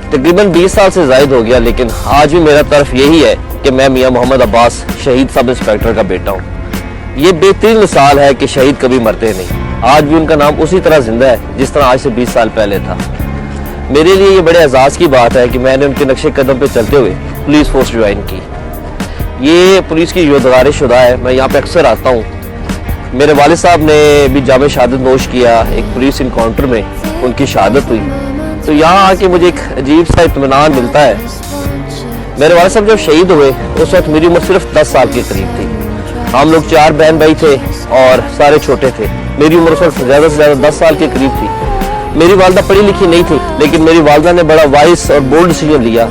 तकरीबन 20 साल से ज़ायद हो गया, लेकिन आज भी मेरा तरफ यही है कि मैं मियां मोहम्मद अब्बास शहीद सब इंस्पेक्टर का बेटा हूँ। ये बेहतरीन मिसाल है कि शहीद कभी मरते नहीं। आज भी उनका नाम उसी तरह जिंदा है जिस तरह आज से 20 साल पहले था। मेरे लिए ये बड़े एजाज़ की बात है कि मैंने उनके नक्शे कदम पे चलते हुए पुलिस फोर्स ज्वाइन की। ये पुलिस की यादगार शुदा है, मैं यहाँ पे अक्सर आता हूँ। मेरे वालिद साहब ने भी जामे शहादत नोश किया, एक पुलिस इनकाउंटर में उनकी शहादत हुई, तो यहाँ आके मुझे एक अजीब सा इत्मीनान मिलता है। मेरे वालिद साहब जब शहीद हुए उस वक्त मेरी उम्र सिर्फ 10 साल के करीब थी। हम लोग 4 बहन भाई थे और सारे छोटे थे। मेरी उम्र उस वक्त ज़्यादा से ज़्यादा 10 साल के करीब थी। मेरी वालदा पढ़ी लिखी नहीं थी, लेकिन मेरी वालदा ने बड़ा वाइस और बोल्ड डिसीजन लिया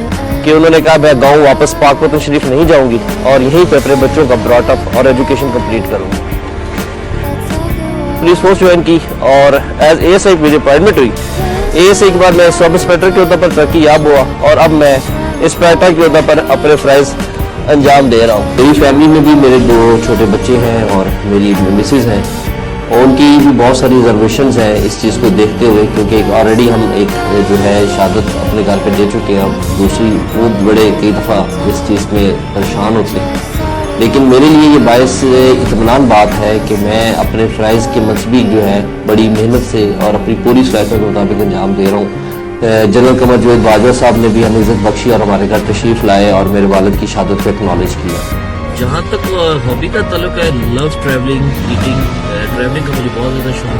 कि उन्होंने कहा मैं गाँव वापस पाकपतन शरीफ नहीं जाऊँगी और यहीं पर अपने बच्चों का ब्रॉट अप और एजुकेशन कम्प्लीट करूँगी। पुलिस फोर्स ज्वाइन की और एज एएसआई मेरी अपॉइंटमेंट हुई। एएसआई के बाद मैं सब इंस्पेक्टर के ओहदे पर तरक्की याब हुआ और अब मैं इंस्पेक्टर के ओहदे पर अपने फ़राइज़ अंजाम दे रहा हूँ। मेरी फैमिली में भी मेरे 2 छोटे बच्चे हैं और मेरी मिसेस हैं, और उनकी भी बहुत सारी रिजर्वेशंस हैं इस चीज़ को देखते हुए, क्योंकि ऑलरेडी हम एक जो है शहादत अपने घर पे दे चुके हैं। अब दूसरी वो बड़े कई दफ़ा इस चीज़ में परेशान होते हैं। लेकिन मेरे लिए ये बायस इत्मीनान बात है कि मैं अपने फ़राइज़ के मंसूबी जो है बड़ी मेहनत से और अपनी पूरी सलाहियत के मुताबिक अंजाम दे रहा हूँ। जनरल कमर जवेद बाजवा साहब ने भी हमें इज़्ज़त बख्शी और हमारे घर तशरीफ़ लाए और मेरे वालिद की शहादत को एक्नॉलेज किया। जहाँ तक हॉबी का ताल्लुक है, लव ट्रैवलिंग, ईटिंग, ट्रैवलिंग का मुझे बहुत ज़्यादा शौक